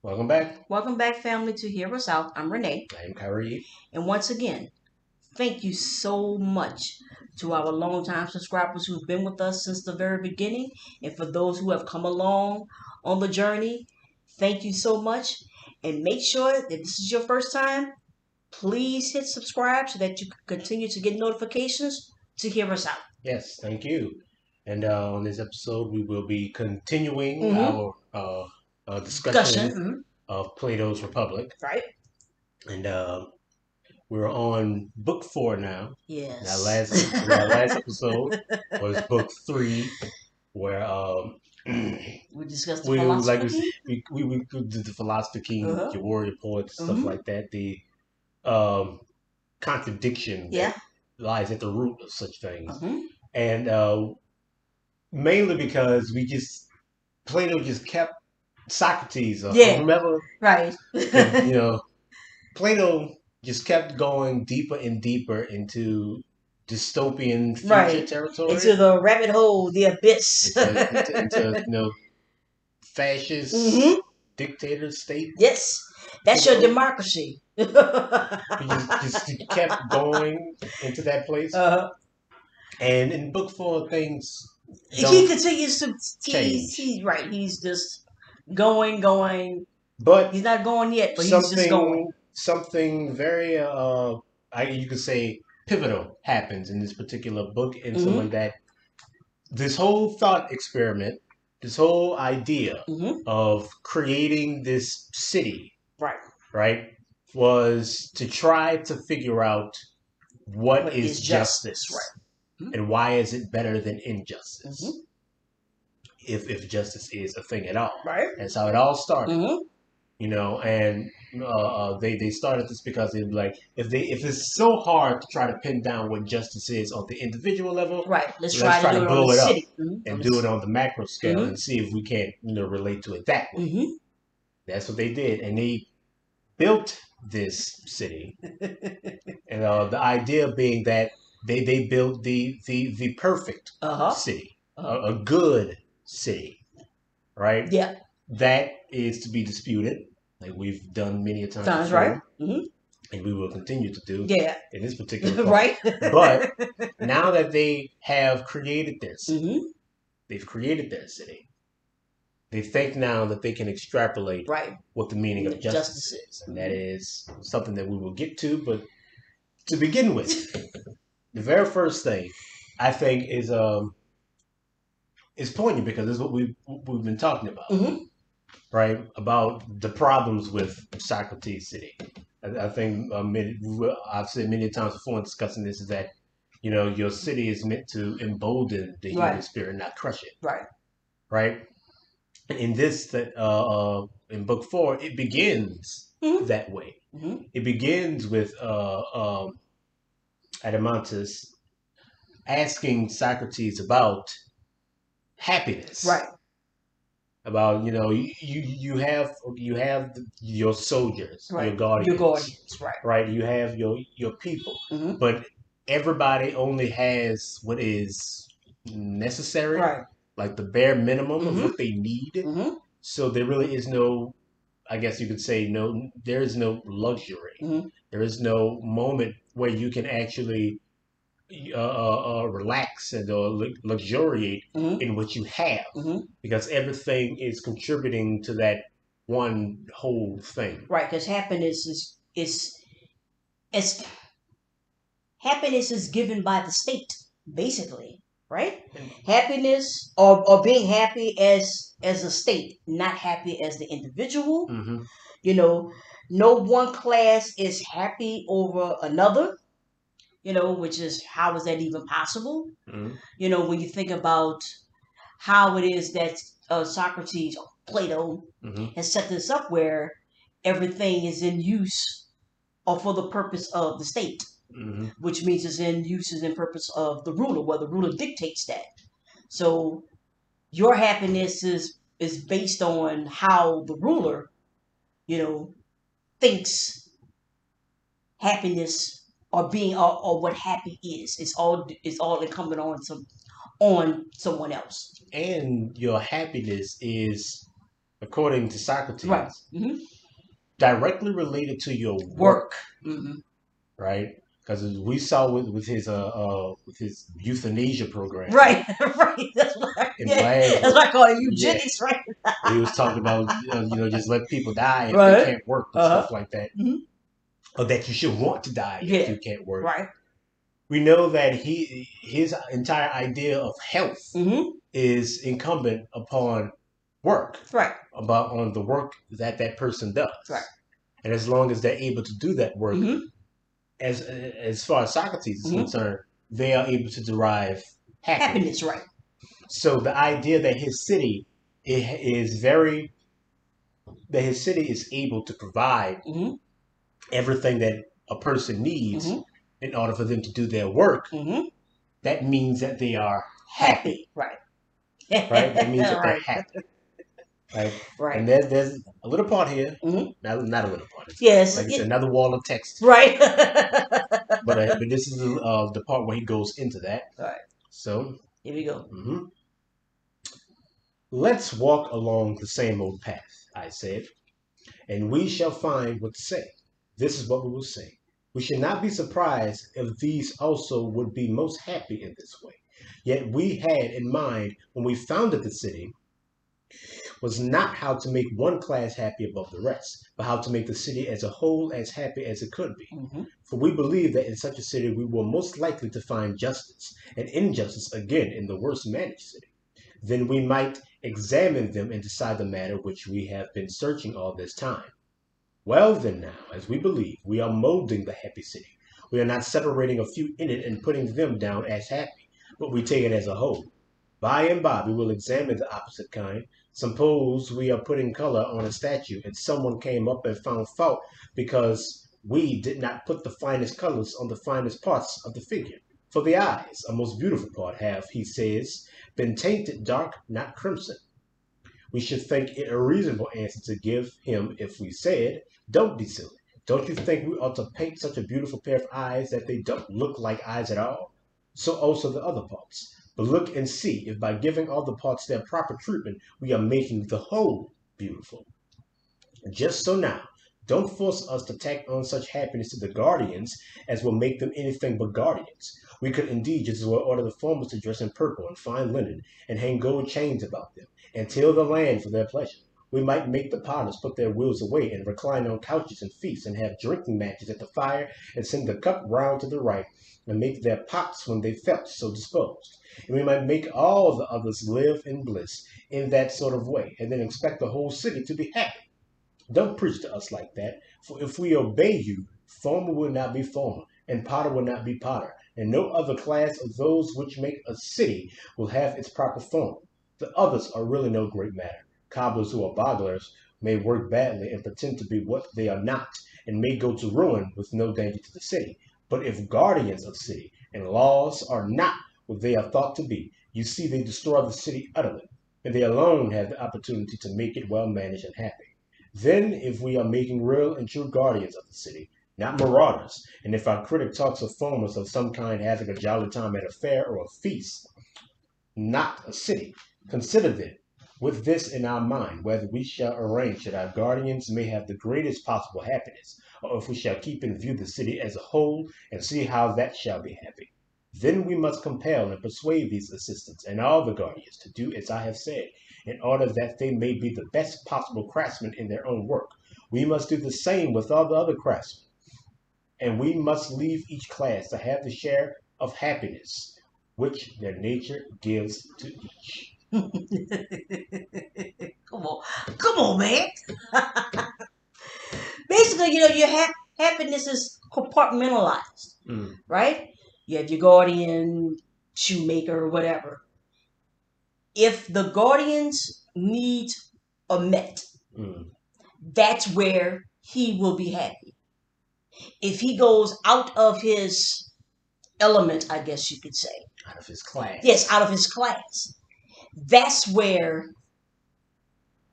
Welcome back. Welcome back, family, to Hear Us Out. I'm Renee. I am Kyrie. And once again, thank you so much to our longtime subscribers who've been with us since the very beginning. And for those who have come along on the journey, thank you so much. And make sure that this is your first time, please hit subscribe so that you can continue to get notifications to hear us out. Yes, thank you. And on this episode, we will be continuing Mm-hmm. our Discussion. discussion Mm-hmm. of Plato's Republic. Right? And we're on book 4 now. That Yes. last episode was book 3, where We discussed the we like philosopher key. we did the philosophy king, Uh-huh. your warrior poet, stuff Mm-hmm. like that. The um, contradiction that Yeah. lies at the root of such things. Mm-hmm. And mainly because Plato just kept Socrates, Yeah. whomever, Right. you know, Plato just kept going deeper and deeper into dystopian future Right. Into territory, the rabbit hole, the abyss. into fascist hmm dictator state. Yes. That's your uh democracy. he kept going into that place. uh, And in book 4, things he don't continues to change. he's right. He's just going. But He's not going yet, but he's just going. something very you could say pivotal happens in this particular book, and hmm someone that this whole thought experiment, this whole idea hmm of creating this city, Right. right, was to try to figure out what What is is justice? justice Right. and why is it better than injustice, hmm if justice is a thing at all. Right. That's how it all started. hmm And they started this because they'd be like, if it's so hard to try to pin down what justice is on the individual level, Right. Let's let's try to try do to it on the blow it up city. On and the do it on the macro scale hmm and see if we can't relate to it that way. hmm That's what they did, and they built this city, and the idea being that they built the perfect uh-huh. city, Uh-huh. a good city, right? Yeah. That is to be disputed, like we've done many a times Sounds right. before, and we will continue to do Yeah. in this particular part. right. But now that they have created their city, hmm they've created their city, they think now that they can extrapolate Right. what the meaning of justice Justice. is. And that is something that we will get to. But to begin with, the very first thing I think is poignant because this is what we've been talking about, hmm right? About the problems with Socrates City. I think I've said many times before in discussing this is that your city is meant to embolden the human Right. spirit, not crush it, Right. right? In this that in book 4, it begins hmm that way. hmm It begins with Adamantus asking Socrates about happiness, Right. about you have your soldiers, your Right. Your guardians, guardians. Right. right? You have your people, hmm but everybody only has what is necessary, Right. like the bare minimum of hmm what they need. hmm So there really is no, I guess you could say, no, there is no luxury. hmm There is no moment where you can actually relax and luxuriate hmm in what you have, hmm because everything is contributing to that one whole thing. Right. Because is happiness is given by the state, basically. Right. Happiness or being happy as a state, not happy as the individual. Mm-hmm. You know, no one class is happy over another. Which is how is that even possible? Mm-hmm. When you think about how it is that Socrates or Plato Mm-hmm. has set this up where everything is in use or for the purpose of the state, Mm-hmm. which means it's in use and in purpose of the ruler, where the ruler dictates that. So your happiness is based on how the ruler, you know, thinks happiness or being or what happy is. It's all incumbent on someone else. And your happiness is according to Right. Socrates, Mm-hmm. directly related to your Work. work, Mm-hmm. right? Because we saw with his euthanasia program Right. Right. That's why. in Yeah. Glasgow. That's why I call it Yeah, eugenics, right? where he was talking about just let people die if they Right. can't work and Uh huh. stuff like that, Mm-hmm. or that you should want to die if Yeah. you can't work. Right. We know that his entire idea of health Mm-hmm. is incumbent upon work, Right. about on the work that that person Right. does, and as long as they're able to do that work, Mm-hmm. as far as Socrates is Mm-hmm. concerned, they are able to derive Happiness, happiness. right? So the idea that his city is very that his city is able to provide Mm-hmm. everything that a person needs Mm-hmm. in order for them to do their work, Mm-hmm. that means that they are happy, Happy, right? right? That means that they're Right. happy, right? Right. And there's a little part here, Mm-hmm. not a little part. It's Yes. like I said, another wall of text. Right. But this is the part where he goes into that. Right. So Here we go. let's walk along the same old path, I said, and we shall find what to say. This is what we will say. We should not be surprised if these also would be most happy in this way. Yet we had in mind when we founded the city was not how to make one class happy above the rest, but how to make the city as a whole as happy as it could be. Mm-hmm. For we believe that in such a city we were most likely to find justice, and injustice again in the worst managed city. Then we might examine them and decide the matter which we have been searching all this time. Well, then, now, as we believe, we are molding the happy city. We are not separating a few in it and putting them down as happy, but we take it as a whole. By and by, we will examine the opposite kind. Suppose we are putting color on a statue, and someone came up and found fault because we did not put the finest colors on the finest parts of the figure. For the eyes, a most beautiful part, have, he says, been tainted dark, not crimson. We should think it a reasonable answer to give him if we said, don't be silly. Don't you think we ought to paint such a beautiful pair of eyes that they don't look like eyes at all? So also the other parts. But look and see if by giving all the parts their proper treatment, we are making the whole beautiful. Just so now, don't force us to tack on such happiness to the guardians as will make them anything but guardians. We could indeed just as well order the farmers to dress in purple and fine linen, and hang gold chains about them, and till the land for their pleasure. We might make the potters put their wheels away, and recline on couches and feast, and have drinking matches at the fire, and send the cup round to the right, and make their pots when they felt so disposed. And we might make all the others live in bliss in that sort of way, and then expect the whole city to be happy. Don't preach to us like that, for if we obey you, former will not be former, and potter will not be potter, and no other class of those which make a city will have its proper form. The others are really no great matter. Cobblers who are bogglers may work badly and pretend to be what they are not, and may go to ruin with no danger to the city. But if guardians of city and laws are not what they are thought to be, you see they destroy the city utterly, and they alone have the opportunity to make it well managed and happy. Then, if we are making real and true guardians of the city, not marauders, and if our critic talks of farmers of some kind having a jolly time at a fair or a feast, not a city, consider then, with this in our mind, whether we shall arrange that our guardians may have the greatest possible happiness, or if we shall keep in view the city as a whole and see how that shall be happy. Then we must compel and persuade these assistants and all the guardians to do as I have said, in order that they may be the best possible craftsmen in their own work. We must do the same with all the other craftsmen, and we must leave each class to have the share of happiness which their nature gives to each. Come on, come on, man. Basically, your happiness is compartmentalized, Mm, right? You have your guardian, shoemaker, or whatever. If the guardian's needs are met, mm. that's where he will be happy. If he goes out of his element, I guess you could say, Out of his class. yes, out of his class, that's where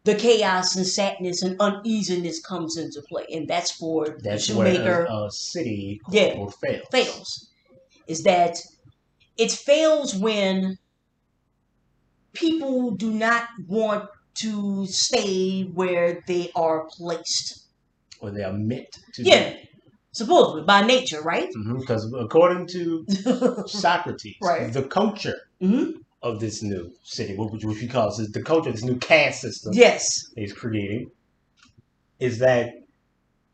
the chaos and sadness and uneasiness comes into play, and that's for the That's where shoemaker. a city, quote Yeah, unquote, fails. fails. Is that it fails when people do not want to stay where they are placed. Or they are meant to Yeah, be. supposedly by nature, right? Because according to Socrates, Right. the culture Mm-hmm. of this new city, which he calls it, the culture of this new caste system Yes. he's creating, is that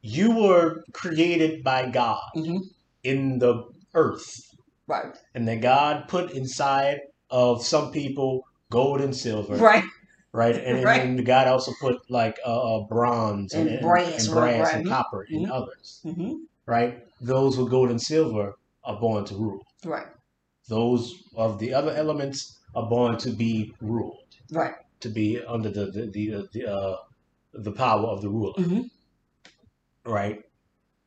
you were created by God Mm-hmm. in the earth, Right. and that God put inside of some people gold and silver, Right. right? And Right. then God also put like bronze And brass, and right, brass right. and copper in Mm-hmm. others, Mm-hmm. right? Those with gold and silver are born to rule. Right. Those of the other elements are born to be ruled, Right. to be under the power of the ruler, Mm-hmm. right?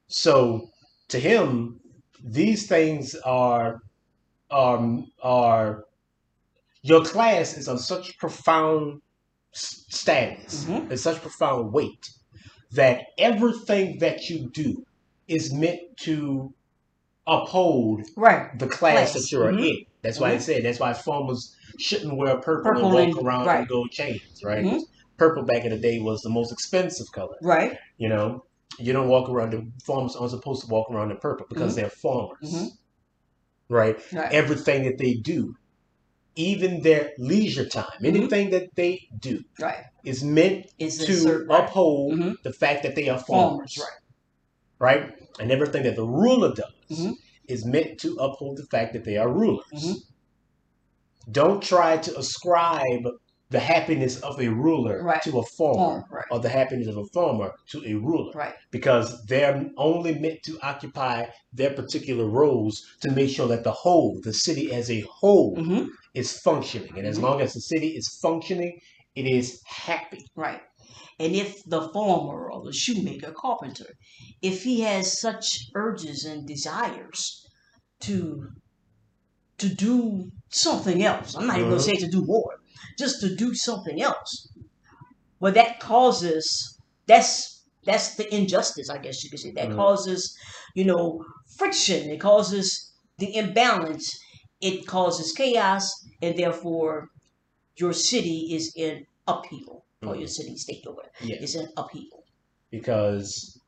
So to him, these things are your class is of such profound status, Mm-hmm. and such profound weight that everything that you do is meant to uphold Right. the class that you're Mm-hmm. in. That's why I Mm-hmm. said that's why farmers shouldn't wear purple and Purple walk and around in right. gold chains, right? Mm-hmm. Purple back in the day was the most expensive color. Right. You know, you don't walk around. The farmers aren't supposed to walk around in purple because Mm-hmm. they're Mm-hmm. farmers, right? Right. Everything that they do, even their leisure time, Mm-hmm. anything that they do, Right. is meant It's to insert right. uphold Mm-hmm. the fact that they are Farmers. farmers, right? And everything that the ruler Right. Mm-hmm. does is meant to uphold the fact that they are Mm-hmm. rulers. Don't try to ascribe the happiness of a ruler Right. to a farmer, Right. or the happiness of a farmer to a ruler, Right. because they're only meant to occupy their particular roles to make sure that the whole, the city as a whole, Mm-hmm. is functioning. And as Mm-hmm. long as the city is functioning, it is happy. Right. And if the farmer or the shoemaker, carpenter, if he has such urges and desires to do something else, I'm not even going to say to do more, just to do something else, well, that causes that's the injustice, I guess you could say. That causes, friction. It causes the imbalance. It causes chaos, and therefore your city is in upheaval, or your city, state, or whatever Yeah, is in upheaval. because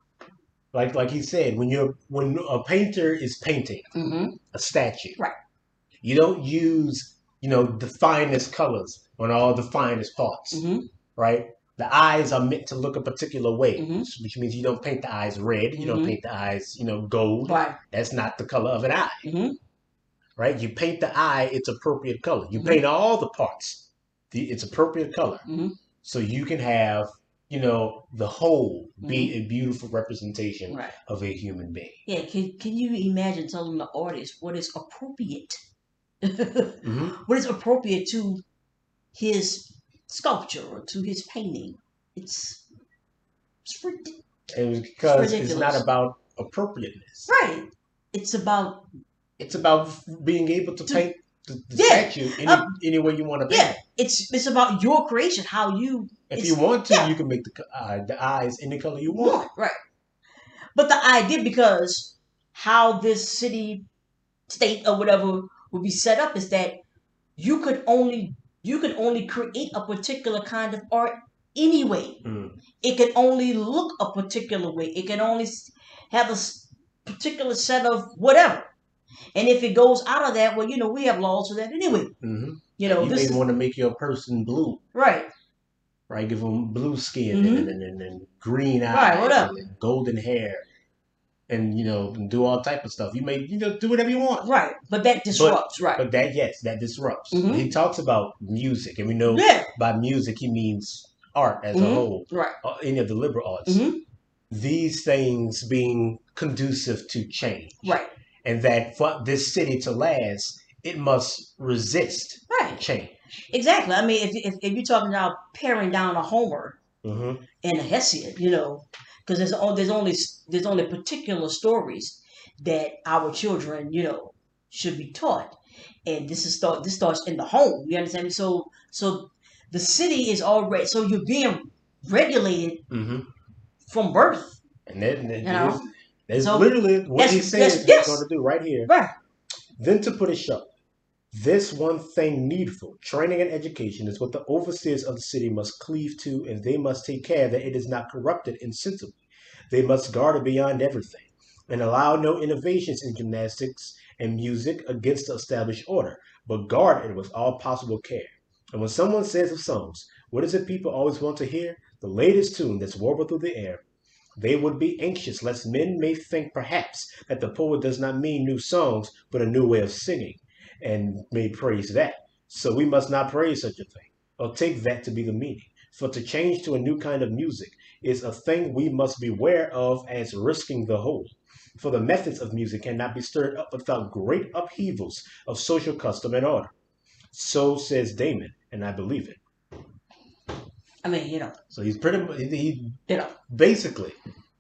like he said, when a painter is painting Mm-hmm. a statue, Right. you don't use the finest colors on all the finest parts, Mm-hmm. right? The eyes are meant to look a particular way, Mm-hmm. which means you don't paint the eyes red, you don't Mm-hmm. paint the eyes, gold. Right. That's not the color of an eye, Mm-hmm. right? You paint the eye its appropriate color. You Mm-hmm. paint all the parts its appropriate color, Mm-hmm. so you can have the whole be Mm-hmm. a beautiful representation Right. of a human being. Yeah. Can you imagine telling the artist what is appropriate? Mm-hmm. What is appropriate to his sculpture or to his painting? It's it's, And it's because it's not ridiculous. about appropriateness. Right. It's about It's about being able to paint the yeah. statue any way you want to paint Yeah. it. It's about your creation, how you. If you want to, you can make the eyes any color you want. Right. But the idea, because how this city, state, or whatever would be set up, is that you could only create a particular kind of art anyway. Mm. It can only look a particular way. It can only have a particular set of whatever. And if it goes out of that, well, we have laws for that anyway. Mm-hmm. You may want to make your person blue, right. right? Give them blue skin Mm-hmm. and green Right, eyes whatever. and golden hair, and do all type of stuff. You may do whatever you want. Right, but that disrupts, right? But that disrupts. Mm-hmm. He talks about music, and we know by music he means art as a whole, right? Any of the liberal arts. Mm-hmm. These things being conducive to change, Right? And that for this city to last, it must resist change. Exactly. I mean, if you're talking about paring down a Homer Mm-hmm. and a Hesiod, because there's only particular stories that our children, should be taught, and this starts in the home. You understand me? So the city is already, so you're being regulated from birth. And that's so literally what he says he's going to do right here. Right. Then to put it sharp, This one thing needful, training and education, is what the overseers of the city must cleave to, and they must take care that it is not corrupted insensibly. They must guard it beyond everything, and allow no innovations in gymnastics and music against the established order, but guard it with all possible care. And when someone says of songs, what is it people always want to hear? The latest tune that's warbled through the air. They would be anxious lest men may think perhaps that the poet does not mean new songs, but a new way of singing, and may praise that. So we must not praise such a thing, or take that to be the meaning. For to change to a new kind of music is a thing we must beware of as risking the whole. For the methods of music cannot be stirred up without great upheavals of social custom and order. So says Damon, and I believe it. I mean, you know. So he's pretty much, he You know. basically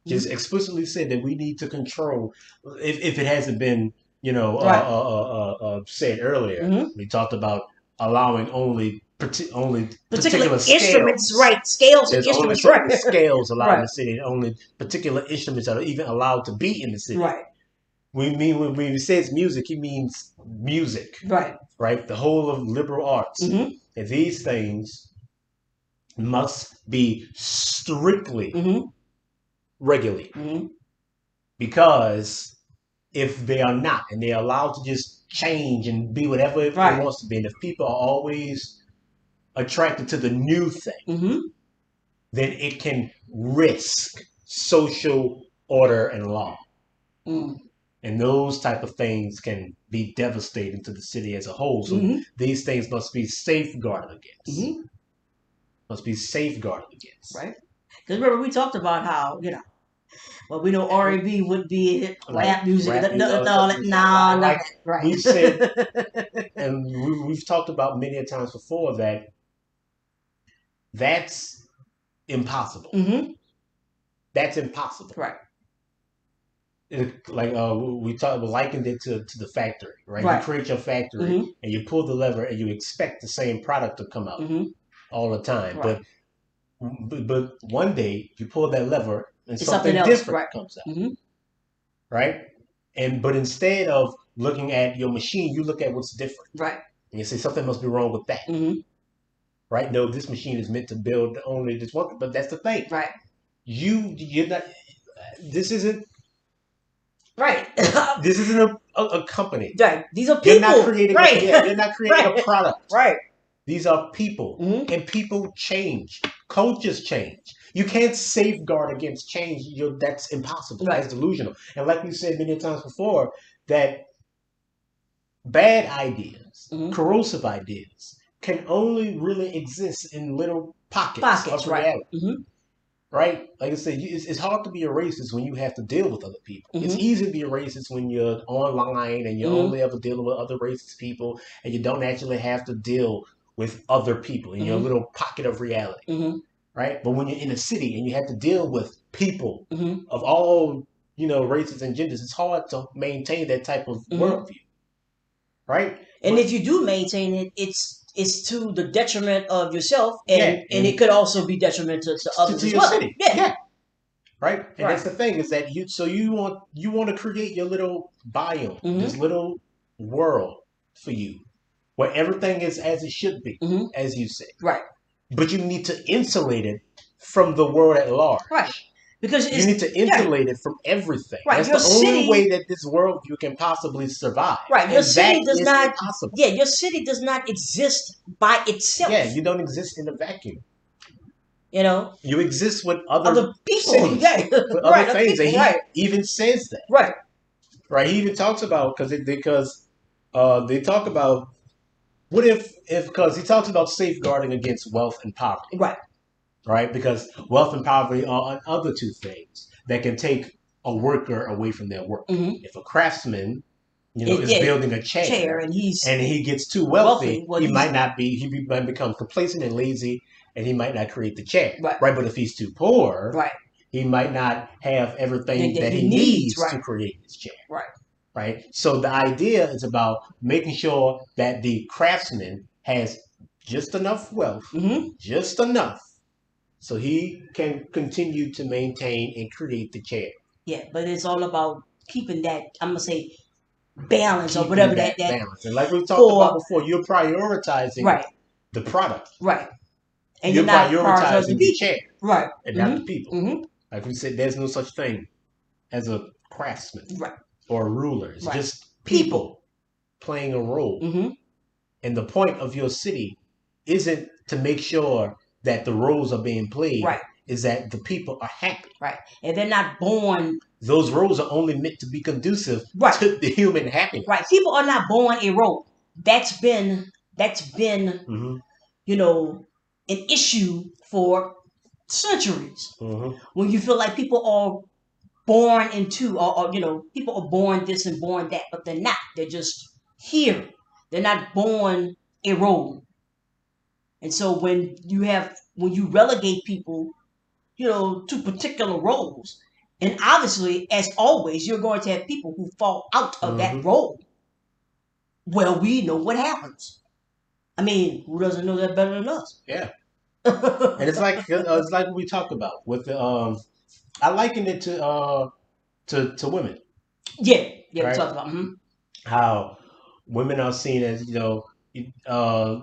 just explicitly said that we need to control, if it hasn't been, Right. said earlier. Mhm. We talked about allowing only Particular particular instruments, scales. right? Scales and There's only instruments, certain right? scales allowed in Right. the city, and only particular instruments that are even allowed to be in the city. Right. We mean when he says music, he means music, Right. right? The whole of liberal arts. Mm-hmm. And these things must be strictly Mm-hmm. regulated, Mm-hmm. because if they are not, and they're allowed to just change and be whatever it Right. wants to be, and if people are always attracted to the new thing, Mm-hmm. then it can risk social order and law. Mm. And those type of things can be devastating to the city as a whole. So Mm-hmm. these things must be safeguarded against. Mm-hmm. Must be safeguarded against. Right. Because remember we talked about how well, we know R&B would be rap music. Rap No, music, no, no, like right. we said, and we've talked about many a times before that that's impossible. Mm-hmm. That's impossible. Right. Like we likened it to the factory, right? Right. You create your factory Mm-hmm. and you pull the lever and you expect the same product to come out Mm-hmm. all the time, Right. but one day you pull that lever and It's something else. different Right. comes out, Mm-hmm. right? But instead of looking at your machine, you look at what's different, Right. and you say something must be wrong with that, Mm-hmm. right? No, this machine is meant to build only this one, but that's the thing. Right. You're not. This isn't. Right. This isn't a company. Right. These are people. You're not creating. Right. You're not creating Right. a product. Right. These are people, Mm-hmm. and people change. Cultures change. You can't safeguard against change. That's impossible. Right. That's delusional. And like we said many times before, that bad ideas, Mm-hmm. corrosive ideas, can only really exist in little pockets of right. reality. Mm-hmm. Right? Like I said, it's hard to be a racist when you have to deal with other people. Mm-hmm. It's easy to be a racist when you're online and you're Mm-hmm. only ever dealing with other racist people, and you don't actually have to deal with other people in your Mm-hmm. little pocket of reality. Mm-hmm. Right? But when you're in a city and you have to deal with people Mm-hmm. of all races and genders, it's hard to maintain that type of Mm-hmm. worldview. Right? And if you do maintain it, it's to the detriment of yourself, Yeah, and it could also be detrimental to others to as your well. city. Yeah. Right? And Right. that's the thing, is that you want to create your little biome, Mm-hmm. this little world for you, where everything is as it should be, Mm-hmm. as you say. Right. But you need to insulate it from the world at large. Right. Because you need to insulate it from everything. Right. That's the only way that this worldview can possibly survive. Right. Your city does not. Impossible. Yeah. Your city does not exist by itself. Yeah. You don't exist in a vacuum. You exist with other people, cities, with other things, people, and he even says that. Right. Right. He even talks about because they talk about what if because he talks about safeguarding against wealth and poverty. Right. Right. Because wealth and poverty are other two things that can take a worker away from their work. Mm-hmm. If a craftsman, is building a chair and he gets too wealthy, he might become complacent and lazy, and he might not create the chair. Right. But if he's too poor, right, he might not have everything that he needs right. to create his chair. Right. Right. So the idea is about making sure that the craftsman has just enough wealth, mm-hmm. just enough, so he can continue to maintain and create the chair. Yeah, but it's all about keeping that, I'm going to say, balance or keeping whatever that that balance. And like we talked about for before, you're prioritizing right, the product. right, and you're You're not prioritizing the prioritizing the people. chair Right. and not the Mm-hmm. people. Mm-hmm. Like we said, there's no such thing as a craftsman Right. or a ruler. It's Right. just People. people playing a role. Mm-hmm. And the point of your city isn't to make sure that the roles are being played, Right. is that the people are happy. Right. And they're not born. Those roles are only meant to be conducive Right. to the human happiness. Right. People are not born a role. That's been Mm-hmm. you know an issue for centuries. Mm-hmm. When you feel like people are born into, or people are born this and born that, but they're not. They're just here. They're not born a role. And so when you relegate people, to particular roles, and obviously, as always, you're going to have people who fall out of that Mm-hmm. role. Well, we know what happens. I mean, who doesn't know that better than us? Yeah. And it's like what we talked about with the I liken it to women, Yeah, yeah, we right? talked about. Mm-hmm. How women are seen as uh,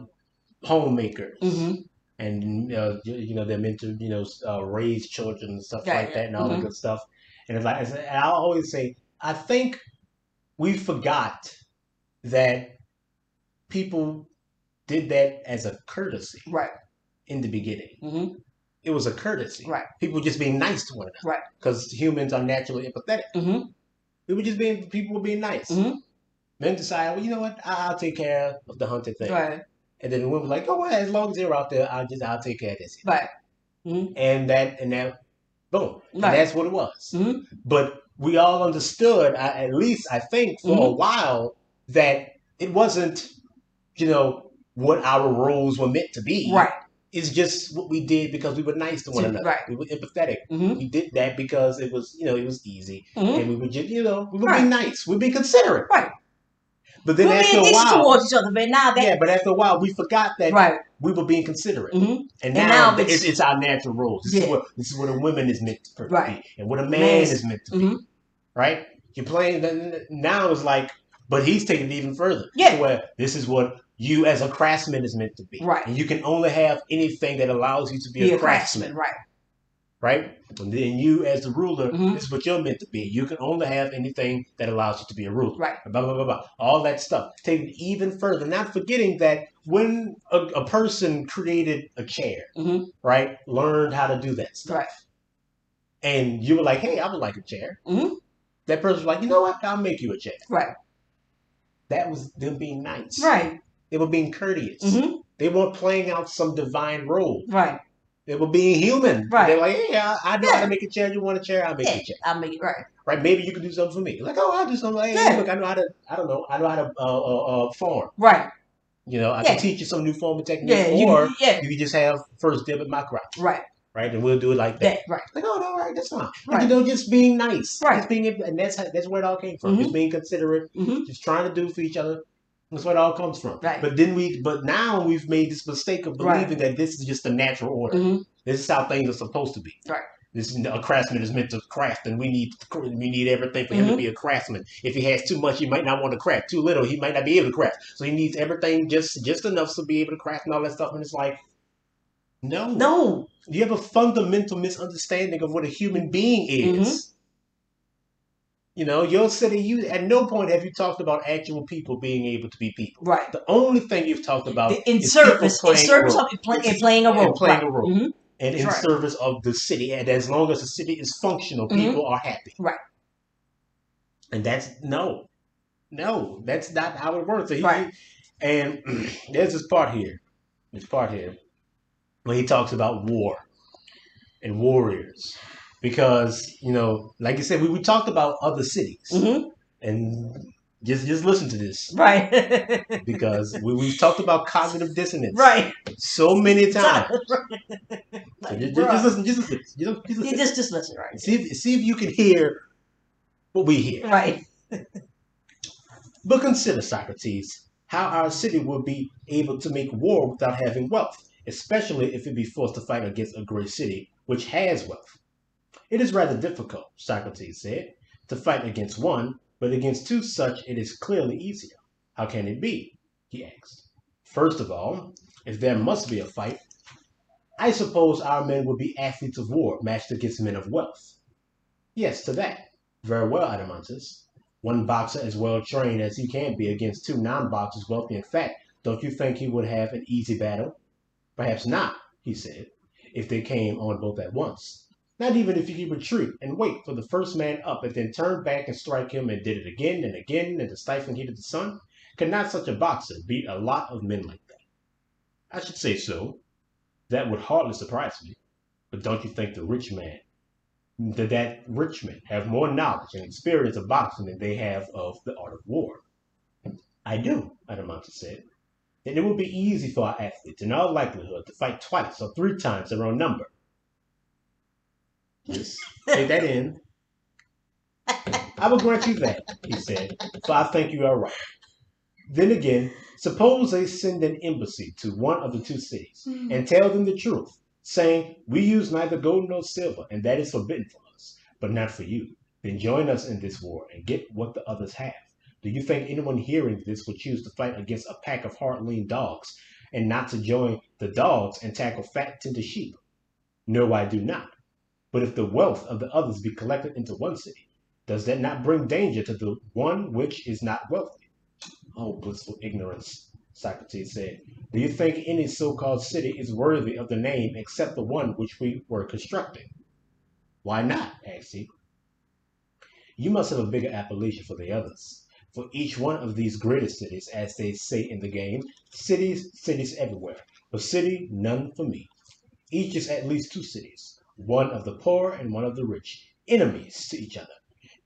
homemakers, Mm-hmm. and they're meant to raise children and stuff Yeah, like yeah. that and all the Mm-hmm. good stuff. And it's like and I always say, I think we forgot that people did that as a courtesy Right. in the beginning. Mm-hmm. It was a courtesy. Right. People just being nice to one another. Right. Because humans are naturally empathetic. Mm-hmm. People were being nice. Mm-hmm. Men decided, well, you know what? I'll take care of the hunted thing. Right. And then the women was like, oh, well, as long as they're out there, I'll take care of this. Right. Mm-hmm. And that, boom. And Right. that's what it was. Mm-hmm. But we all understood, at least I think, for a Mm-hmm. while, that it wasn't, what our roles were meant to be. Right. It's just what we did because we were nice to one another. Right. We were empathetic. Mm-hmm. We did that because it was, it was easy. Mm-hmm. And we would just, we would Right. be nice. We'd be considerate. Right. But then We're after being a nice while, towards each other, but now that yeah, but after a while, we forgot that right. we were being considerate. Mm-hmm. And And now now it's our natural roles. This, yeah. this is what a woman is meant to Right. be, and what a man Man's- is meant to mm-hmm. be. Right? You're playing, now it's like, but he's taking it even further. Yeah. To where this is what you as a craftsman is meant to be. Right. And you can only have anything that allows you to be a craftsman. Right. Right? And then you as the ruler, Mm-hmm. this is what you're meant to be. You can only have anything that allows you to be a ruler. Right. Blah, blah, blah, blah. All that stuff. Take it even further. Not forgetting that when a person created a chair, Mm-hmm. right, learned how to do that stuff. Right. And you were like, hey, I would like a chair. Mm-hmm. That person was like, you know what? I'll make you a chair. Right. That was them being nice. Right. They were being courteous. Mm-hmm. They weren't playing out some divine role. Right. They were being human. Right. They're like, hey, I know how to make a chair. You want a chair? I'll make you a chair. I'll make it right. Right? Maybe you can do something for me. Like, oh, I'll do something. Hey, Yeah. look, I know how to. I don't know. I know how to farm. Right. I can teach you some new form of technique, Yeah. or you you can just have first dib at my crops. Right. Right, and we'll do it like that. Right. Like, oh, no, right, that's fine. Right. Like, just being nice. Right. Just being, and that's where it all came from. Mm-hmm. Just being considerate. Mm-hmm. Just trying to do for each other. That's where it all comes from. Right. But now we've made this mistake of believing that this is just the natural order. Mm-hmm. This is how things are supposed to be. Right. This a craftsman is meant to craft, and we need everything for him to be a craftsman. If he has too much, he might not want to craft. Too little, he might not be able to craft. So he needs everything just enough to be able to craft and all that stuff. And it's like, no. You have a fundamental misunderstanding of what a human being is. Your city, you at no point have you talked about actual people being able to be people. Right. The only thing you've talked about is service playing a role. And playing a role. Mm-hmm. And in service of the city. And as long as the city is functional, people are happy. Right. And that's that's not how it works. So right. And there's this part here when he talks about war and warriors. Because, like you said, we talked about other cities. Mm-hmm. And just listen to this. Right. Because we've talked about cognitive dissonance. Right. So many times. Like, so just listen. Just listen, right. See if you can hear what we hear. Right. But consider, Socrates, how our city would be able to make war without having wealth, especially if it be forced to fight against a great city which has wealth. It is rather difficult, Socrates said, to fight against one but against two such it is clearly easier. How can it be? He asked. First of all, if there must be a fight, I suppose our men would be athletes of war matched against men of wealth. Yes, to that. Very well, Adamantus. One boxer as well trained as he can be against two non-boxers wealthy and fat. Don't you think he would have an easy battle? Perhaps not, he said, if they came on both at once. Not even if he could retreat and wait for the first man up and then turn back and strike him and did it again and again in the stifling heat of the sun. Could not such a boxer beat a lot of men like that? I should say so. That would hardly surprise me. But don't you think that rich men have more knowledge and experience of boxing than they have of the art of war? I do, Adamantus said. Then it would be easy for our athletes, in all likelihood, to fight twice or three times their own number. Just take that in. I will grant you that, he said, for I think you are right. Then again, suppose they send an embassy to one of the two cities and tell them the truth, saying, we use neither gold nor silver, and that is forbidden for us, but not for you. Then join us in this war and get what the others have. Do you think anyone hearing this would choose to fight against a pack of hard, lean dogs and not to join the dogs and tackle fat, tender sheep? No, I do not. But if the wealth of the others be collected into one city, does that not bring danger to the one which is not wealthy? Oh, blissful ignorance, Socrates said. Do you think any so-called city is worthy of the name except the one which we were constructing? Why not? Asked he. You must have a bigger appellation for the others. For each one of these greater cities, as they say in the game, cities everywhere. A city, none for me. Each is at least two cities, one of the poor and one of the rich, enemies to each other.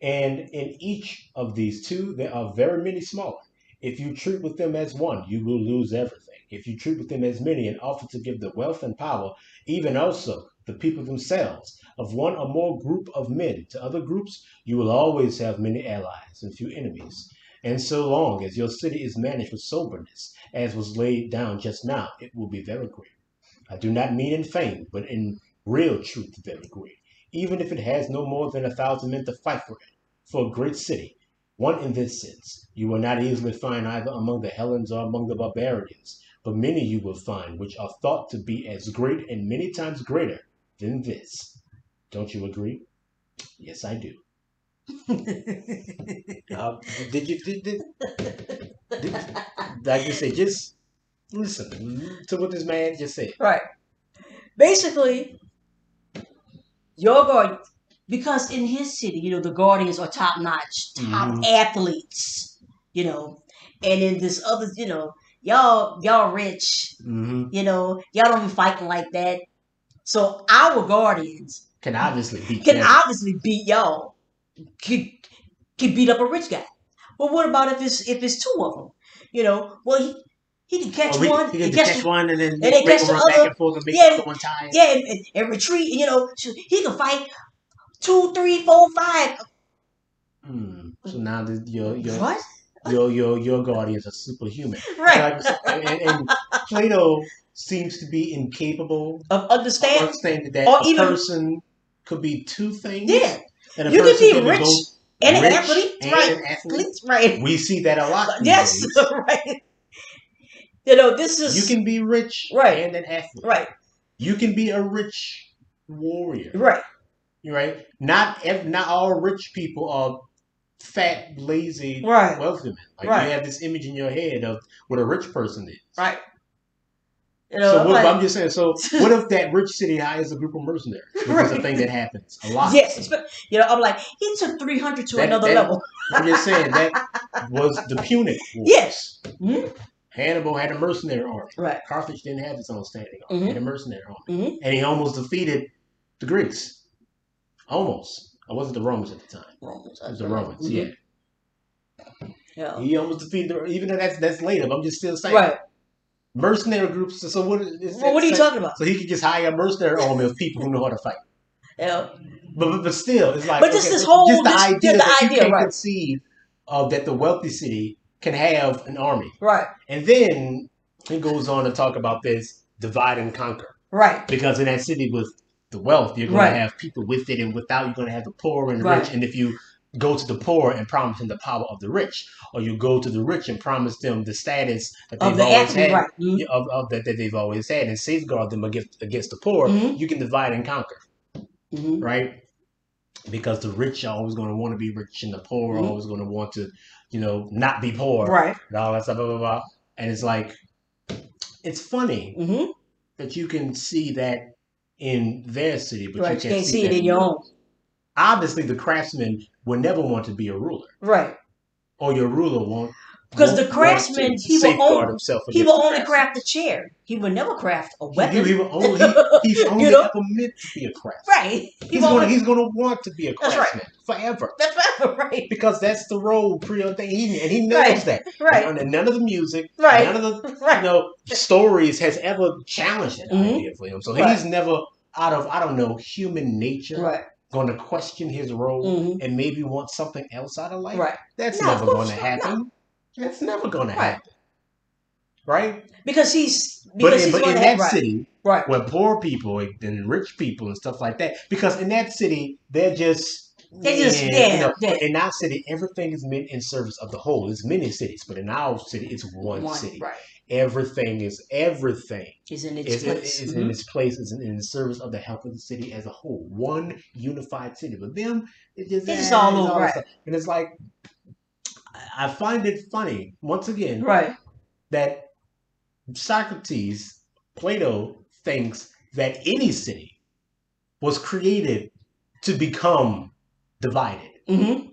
And in each of these two, there are very many smaller. If you treat with them as one, you will lose everything. If you treat with them as many and offer to give the wealth and power, even also the people themselves, of one or more group of men to other groups, you will always have many allies and few enemies. And so long as your city is managed with soberness, as was laid down just now, it will be very great. I do not mean in fame, but in real truth very great, even if it has no more than 1,000 men to fight for it. For a great city, one in this sense, you will not easily find either among the Hellenes or among the barbarians, but many you will find which are thought to be as great and many times greater than this. Don't you agree? Yes, I do. uh, did I just say, just listen to what this man just said. Right. Basically, your guard, because in his city, the Guardians are top notch, top athletes, and in this other, y'all rich, y'all don't be fighting like that. So our Guardians Can obviously beat y'all. Can beat up a rich guy. Well, what about if it's two of them? Well, he can catch one. He can catch one and then they catch the run other. back and forth and make the other one tired. Yeah, and retreat. So he can fight 2, 3, 4, 5. So now your what? Your guardians are superhuman, right? And Plato seems to be incapable of understanding that or a even, person could be two things. Yeah, that a you person can be rich and an athlete, right? Right. We see that a lot. Yes, days. Right. This is you can be rich and an athlete. Right. You can be a rich warrior. Right. Right. Not all rich people are fat, lazy, wealthy men. Like you have this image in your head of what a rich person is. Right. So I'm just saying. So what if that rich city hires a group of mercenaries? Which is a thing that happens a lot. Yes. I'm like, he took 300 to another level. I'm just saying that was the Punic Wars. Yes. Hannibal had a mercenary army. Right. Carthage didn't have its own standing army. It had a mercenary army. And he almost defeated the Greeks. Almost. It wasn't the Romans at the time. It was the Romans. Yeah. He almost defeated even though that's later. But I'm just still saying. Right. Mercenary groups. So what are you talking about? So he could just hire a mercenary army of people who know how to fight. Yeah. But still, it's like. But just the idea that you can't conceive of that the wealthy city can have an army. Right. And then he goes on to talk about this divide and conquer. Right. Because in that city with the wealth, you're going to have people with it, and without, you're going to have the poor and the rich. And if you go to the poor and promise them the power of the rich, or you go to the rich and promise them the status that Of they've the always equity, had, right? Mm-hmm. that they've always had, and safeguard them against the poor. Mm-hmm. You can divide and conquer, Mm-hmm. right? Because the rich are always going to want to be rich, and the poor are Mm-hmm. always going to want to, not be poor, Right. and all that stuff, blah blah blah. And it's like it's funny Mm-hmm. that you can see that in their city, but you Right. You can't can't see see it that in in your own. yours. Obviously, the craftsman will never want to be a ruler, Right. or your ruler won't Because the won't want craftsman, to safeguard himself he against will the only craftsman. craft a chair. He will never craft a He weapon. will only he's You only know, ever meant to be a craftsman. right? He He's will gonna only. he's gonna want to be a That's right. craftsman forever. That's right. Because that's the role preordained. And he knows Right. that. Right. And none of the music, Right. none of the Right. stories has ever challenged that Mm-hmm. idea for him. So Right. he's never out of I don't know human nature Right. going to question his role Mm-hmm. and maybe want something else out of life. Right. That's No, of never going course to not. No. happen. That's never going to Right. happen, right? Because he's But going in to have that right. city, Right. where poor people and rich people and stuff like that, because in that city they're just They just But in our city, everything is meant in service of the whole. It's many cities, but in our city, it's one city. Right. Everything is in its place. is in its place. Is in the service of the health of the city as a whole. One unified city. But them, It's just all over. Right. Stuff. And it's like I find it funny once again, right, that Socrates, Plato thinks that any city was created to become divided. Mm-hmm.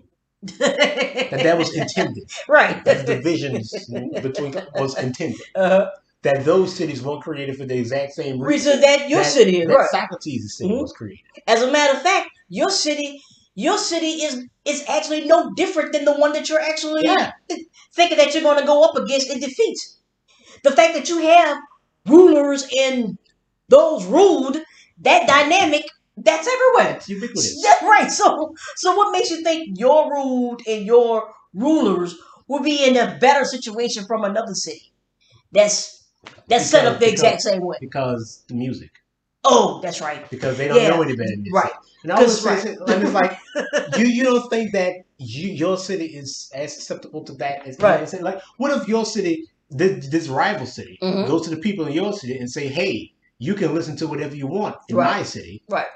that was intended. Right. That the divisions between was intended. That those cities weren't created for the exact same reason that your city is, that right. Socrates' city was created. As a matter of fact, your city is actually no different than the one that you're actually thinking that you're going to go up against and defeat. The fact that you have rulers and those ruled, that dynamic, that's everywhere. It's ubiquitous. That's right. So what makes you think your ruled and your rulers will be in a better situation from another city? That's set up the exact same way. Because the music. Oh, that's right. Because they don't know any better than this. Right. And I always say, and it's like, you don't think that your city is as susceptible to that as right. Like, what if your city, this rival city, goes to the people in your city and say, hey, you can listen to whatever you want in my city. Right.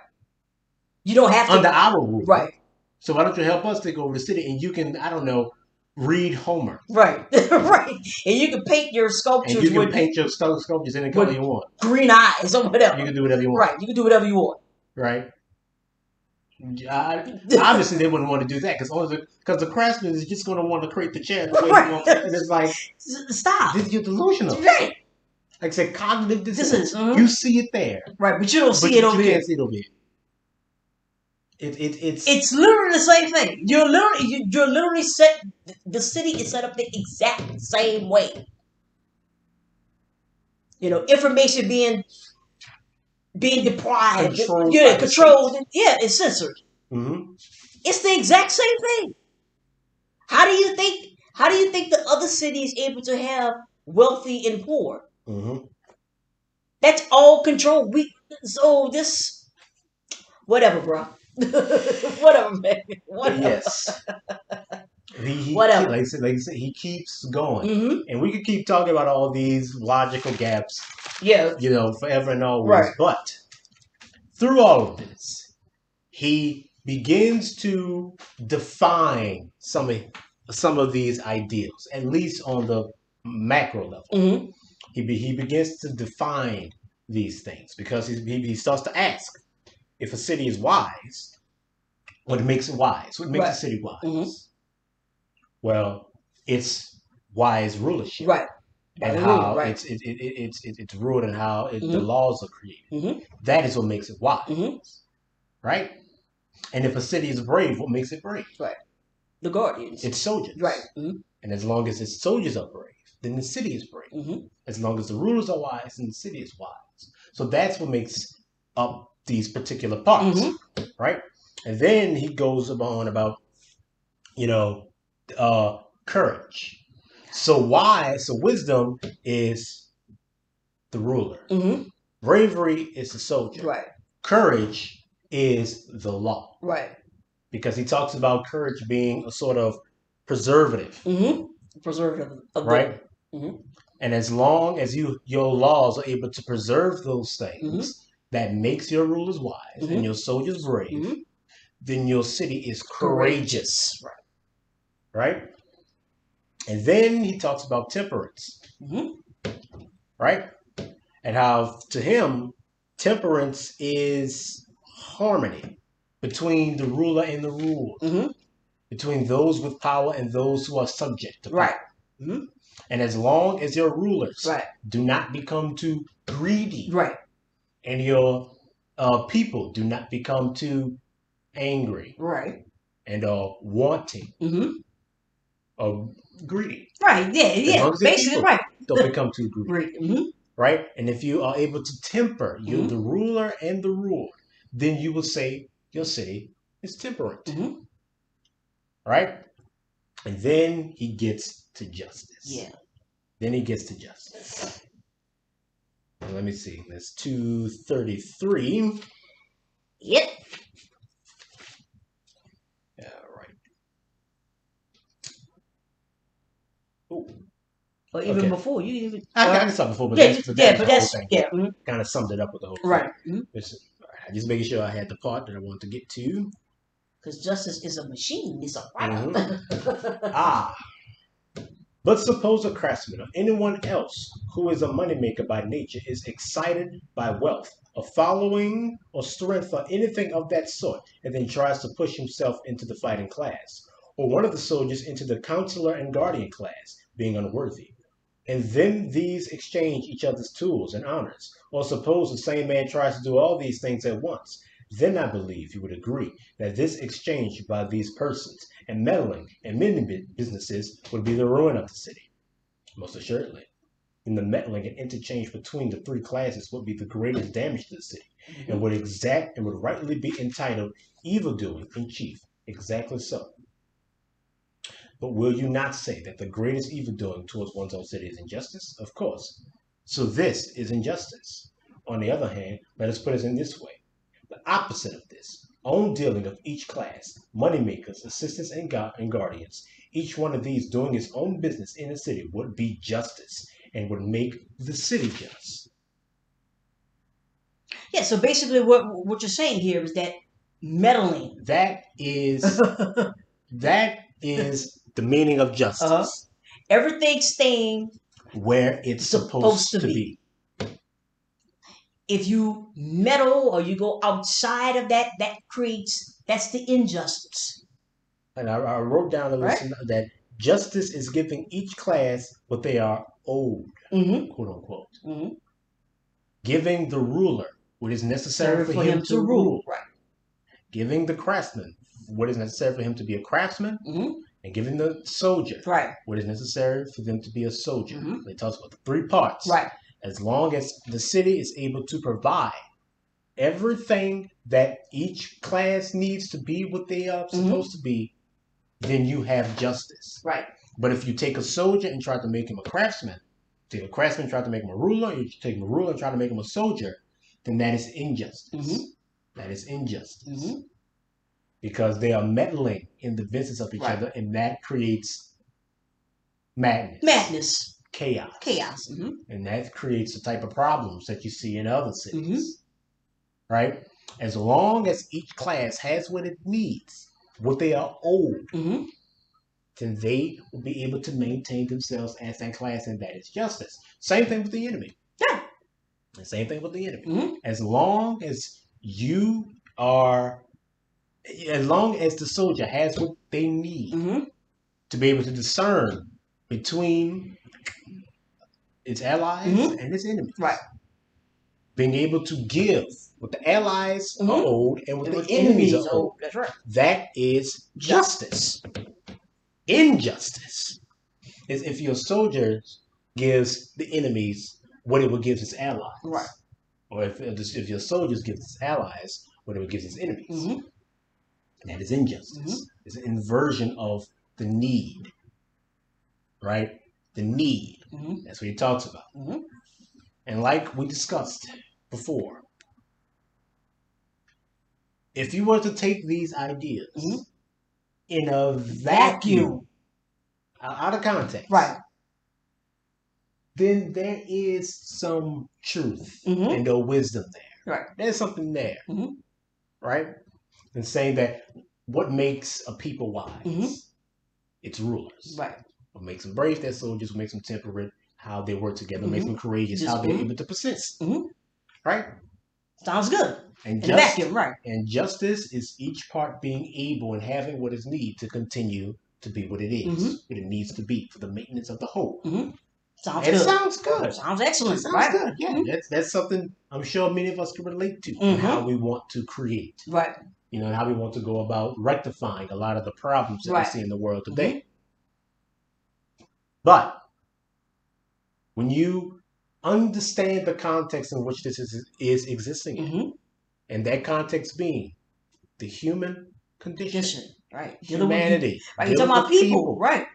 You don't have to. Under our rule. Right. So why don't you help us take over the city and you can, I don't know, read Homer. Right. Right. And you can paint your sculptures. And you can paint your sculptures any color you want. Green eyes or whatever. You can do whatever you want. Right. You can do whatever you want. Right. Obviously, they wouldn't want to do that because the craftsman is just going to want to create the chair. Right. And it's like, stop. You're delusional. Right. Like I said, cognitive dissonance. You see it there. Right, but you don't see it over here. You can't see it over here. It's literally the same thing. You're literally set. The city is set up the exact same way. Information being deprived, controlled. It's censored. Mm-hmm. It's the exact same thing. How do you think the other city is able to have wealthy and poor? Mm-hmm. That's all controlled. Whatever, bro. Whatever, man. Whatever. Yes. Whatever. Like I said, he keeps going, and we could keep talking about all these logical gaps. Yeah. Forever and always. Right. But through all of this, he begins to define some of these ideals, at least on the macro level. Mm-hmm. He begins to define these things because he starts to ask if a city is wise, what makes it wise? What makes a city wise? Mm-hmm. Well, it's wise rulership, right? And how it's ruled and how the laws are created. Mm-hmm. That is what makes it wise, right? And if a city is brave, what makes it brave? Right. The guardians. It's soldiers, right? Mm-hmm. And as long as its soldiers are brave, then the city is brave. Mm-hmm. As long as the rulers are wise, then the city is wise. So that's what makes up these particular parts, right? And then he goes on about, courage. So wisdom is the ruler. Mm-hmm. Bravery is the soldier. Right. Courage is the law. Right. because he talks about courage being a sort of preservative, Preservative of right? the. And as long as your laws are able to preserve those things that makes your rulers wise and your soldiers brave, then your city is courageous, right? And then he talks about temperance, right? And how to him, temperance is harmony between the ruler and the ruled, between those with power and those who are subject to power. And as long as your rulers do not become too greedy, and your people do not become too angry, and wanting, or greedy, Basically, don't become too greedy, right? And if you are able to temper the ruler and the ruled, then you will say your city is temperate, right? And then he gets to justice. Then he gets to justice. Let me see. That's 233. Yep. All right. Oh. Or even before you even. I can stop before, but that's the whole thing. Kind of summed it up with the whole thing. Right. Just making sure I had the part that I wanted to get to. Because justice is a machine. It's a product. But suppose a craftsman or anyone else who is a moneymaker by nature is excited by wealth, or following, or strength, or anything of that sort, and then tries to push himself into the fighting class, or one of the soldiers into the counselor and guardian class, being unworthy. And then these exchange each other's tools and honors. Or suppose the same man tries to do all these things at once. Then I believe you would agree that this exchange by these persons and meddling in many businesses would be the ruin of the city. Most assuredly. And the meddling and interchange between the three classes would be the greatest damage to the city, and would rightly be entitled evildoing in chief. Exactly so. But will you not say that the greatest evildoing towards one's own city is injustice? Of course. So this is injustice. On the other hand, let us put it in this way. The opposite of this, own dealing of each class, moneymakers, assistants, and guardians, each one of these doing his own business in a city would be justice and would make the city just. Yeah, so basically what you're saying here is that meddling. That is the meaning of justice. Everything's staying where it's supposed to be. If you meddle or you go outside of that, that's the injustice. And I wrote down a list that justice is giving each class what they are owed, quote unquote. Giving the ruler what is necessary for him to rule. Giving the craftsman what is necessary for him to be a craftsman. And giving the soldier what is necessary for them to be a soldier. It talks about the three parts. As long as the city is able to provide everything that each class needs to be what they are supposed to be, then you have justice. But if you take a soldier and try to make him a craftsman, take a craftsman and try to make him a ruler, you take a ruler and try to make him a soldier, then that is injustice. That is injustice. Because they are meddling in the business of each other, and that creates madness. Chaos. And that creates the type of problems that you see in other cities. Right? As long as each class has what it needs, what they are owed, then they will be able to maintain themselves as that class, and that is justice. Same thing with the enemy. The same thing with the enemy. As long as the soldier has what they need to be able to discern between its allies and its enemies. Being able to give what the allies are owed and what the enemies are owed. That's right. That is justice. Injustice is if your soldier gives the enemies what it would give its allies. Or if your soldiers give its allies what it would give its enemies. That is injustice. It's an inversion of the need. Right? The need. That's what he talks about. And like we discussed before, if you were to take these ideas in a Vacuum. out of context, Right. then there is some truth and no wisdom there. Right. There's something there, right? And saying that what makes a people wise, it's rulers. Right. What makes them brave, their soldiers. What makes them temperate, how they work together. What makes them courageous, how they're able to persist. Right? Sounds good. And in a vacuum, right? And justice is each part being able and having what is needed to continue to be what it is, what it needs to be for the maintenance of the whole. Sounds good. Sounds good. Sounds excellent. Sounds good. Yeah, that's something I'm sure many of us can relate to and how we want to create. Right. You know, and how we want to go about rectifying a lot of the problems that we see in the world today. But when you understand the context in which this is existing in, and that context being the human condition, right? Humanity, right? You're talking about people, right?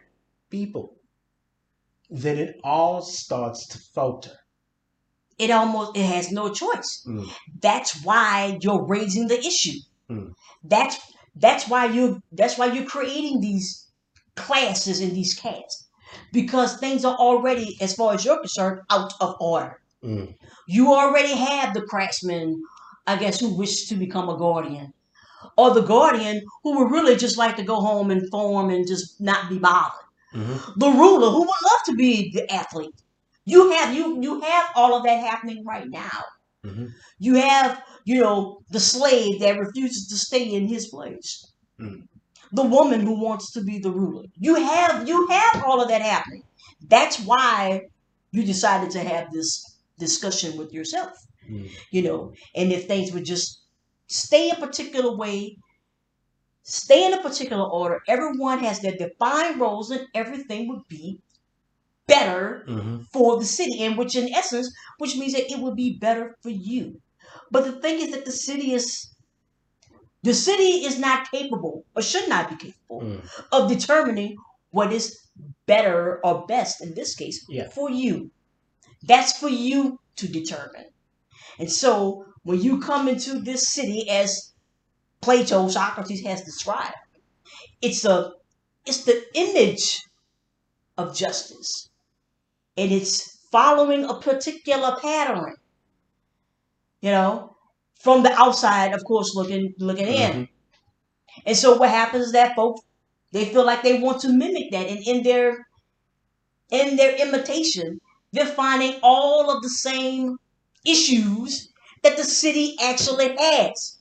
People. Then it all starts to falter. It has no choice. That's why you're raising the issue. That's why you're creating these classes and these castes, because things are already, as far as you're concerned, out of order. You already have the craftsman, I guess, who wishes to become a guardian, or the guardian who would really just like to go home and form and just not be bothered. The ruler who would love to be the athlete. You have all of that happening right now. You have, the slave that refuses to stay in his place. The woman who wants to be the ruler. You have all of that happening. That's why you decided to have this discussion with yourself. And if things would just stay a particular way, stay in a particular order, everyone has their defined roles, and everything would be better for the city, and which means that it would be better for you. But the thing is that the city is not capable, or should not be capable, of determining what is better or best in this case for you. That's for you to determine. And so when you come into this city, as Plato, Socrates has described, it's the image of justice, and it's following a particular pattern. From the outside, of course, looking in. And so what happens is that folks, they feel like they want to mimic that, and in their imitation, they're finding all of the same issues that the city actually has.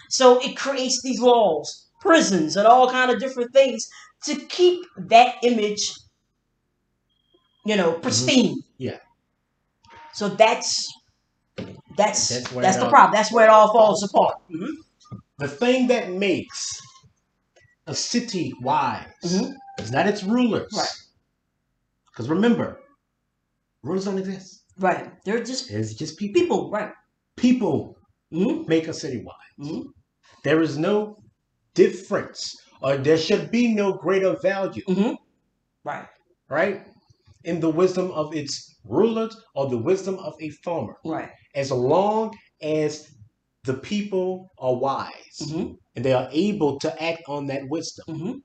So it creates these laws, prisons, and all kind of different things to keep that image, pristine. Yeah. So that's the problem. That's where it all falls apart. The thing that makes a city wise is not its rulers. Right. Because remember, rulers don't exist. Right. It's just people. People, right. People make a city wise. There is no difference, or there should be no greater value. Right. Right? In the wisdom of its rulers or the wisdom of a farmer. Right. As long as the people are wise and they are able to act on that wisdom.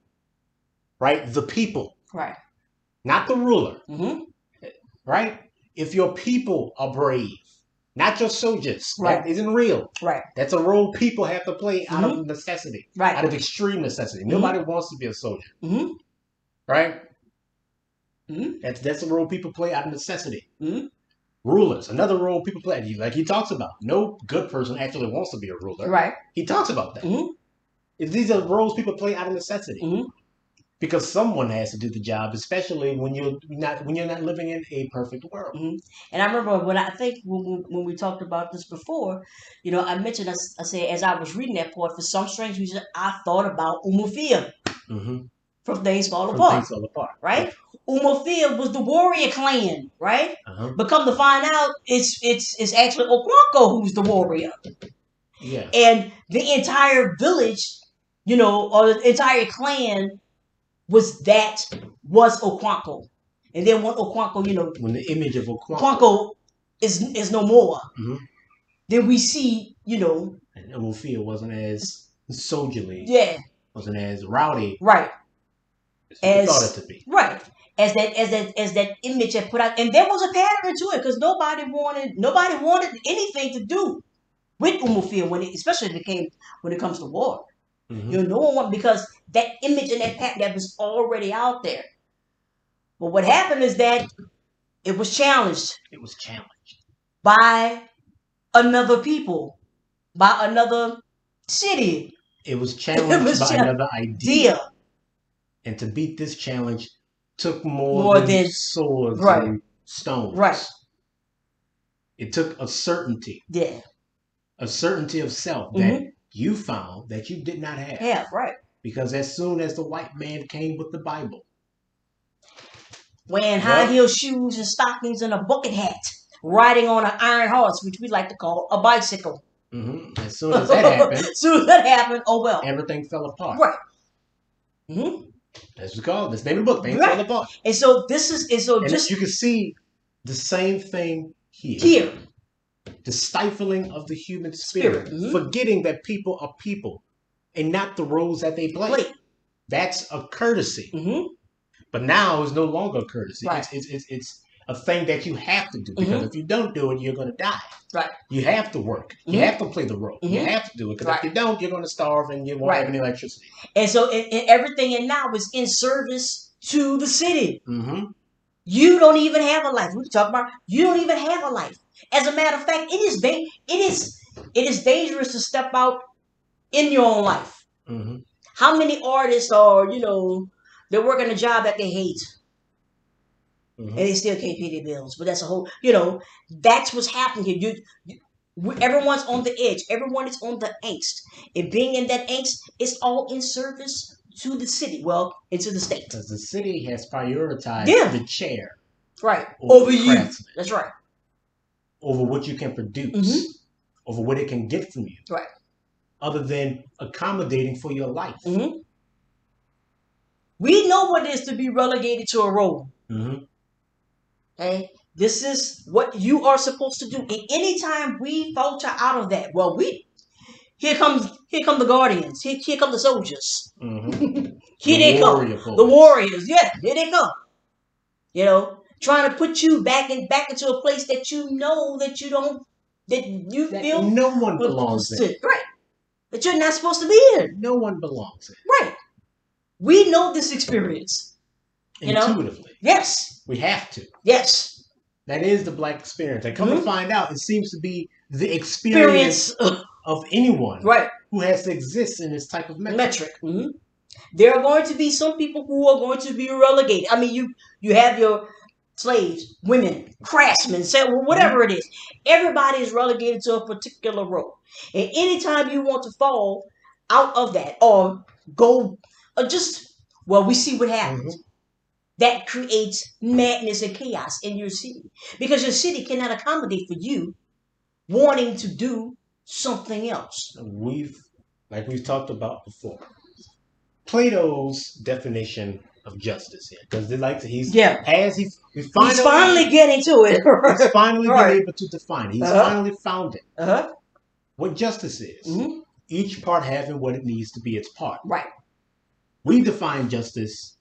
Right? The people. Right. Not the ruler. Right? If your people are brave, not your soldiers. Right. That isn't real. Right. That's a role people have to play out of necessity. Right. Out of extreme necessity. Nobody wants to be a soldier. Right? That's a role people play out of necessity. Rulers, another role people play, like he talks about. No good person actually wants to be a ruler. Right. He talks about that. These are roles people play out of necessity. Because someone has to do the job, especially when you're not living in a perfect world. And I remember when we talked about this before, I mentioned, I said, as I was reading that part, for some strange reason, I thought about Umufia from Things Fall Apart. Right? Umufia was the warrior clan, right? But come to find out, it's actually Oquanko who's the warrior. Yeah. And the entire village, or the entire clan was Oquanko. And then when Oquanko, when the image of Oquanko is no more. then we see, you know, And Umufia wasn't as soldierly, yeah, wasn't as rowdy right, as people thought it as to be. right. As that image had put out, and there was a pattern to it because nobody wanted anything to do with Umufia especially when it comes to war. Mm-hmm. You know, no one want because that image and that pattern that was already out there. But what happened is that it was challenged It was challenged. by another people, by another city. It was It challenged was by challenged. another idea. Deal And to beat this challenge took more more than than swords right, and stones. right. It took Yeah. a certainty of self that Mm-hmm. you found that you did not have. Yeah, right. Because as soon as the white man came with the Bible, Wearing high well, heel shoes and stockings and a bucket hat, riding on an iron horse, which we like to call a bicycle. as soon as that happened, As soon as that happened, oh well. everything fell apart. Right. Mm-hmm. That's what it's called. That's the name of the book. Things Right. fell apart. And so this is, and so And just you can see the same thing here. here, The stifling of the human spirit, spirit, forgetting that people are people and not the roles that they play. plate. That's a courtesy. Mm-hmm. But now it's no longer a courtesy. Right. It's a thing that you have to do because if you don't do it, you're going to die. Right. You have to work. You have to play the role. You have to do it because if you don't, you're going to starve and you won't have any electricity. And so and everything in now is in service to the city. Mm-hmm. You don't even have a life. We talk about you don't even have a life. As a matter of fact, it is dangerous to step out in your own life. Mm-hmm. How many artists are, they're working a job that they hate and they still can't pay their bills? But that's a whole, that's what's happening here. Everyone's on the edge. Everyone is on the angst. And being in that angst, it's all in service to the city. Well, into the state. Because the city has prioritized the chair. Right. Over you. That's right. Over what you can produce. Over what it can get from you. Right. Other than accommodating for your life. Mm-hmm. We know what it is to be relegated to a role. Mm-hmm. Okay? This is what you are supposed to do. And anytime we falter out of that, well, here come the guardians. Here come the soldiers. Mm-hmm. Here they come. The warriors. Yeah, here they come. Trying to put you back into a place that you know that you don't, that you feel no one belongs in. Right. That you're not supposed to be in. No one belongs in. Right. We know this experience. Intuitively. Yes. We have to. Yes. That is the black experience. And come to find out, it seems to be the experience of anyone who has to exist in this type of metric. Mm-hmm. There are going to be some people who are going to be relegated. I mean, you have your slaves, women, craftsmen, whatever it is. Everybody is relegated to a particular role. And anytime you want to fall out of that or go, we see what happens. Mm-hmm. That creates madness and chaos in your city because your city cannot accommodate for you wanting to do something else. We've talked about before, Plato's definition of justice here, because he's finally getting to it. He's finally been able to define it. He's finally found it. What justice is. Mm-hmm. Each part having what it needs to be its part. Right. We define justice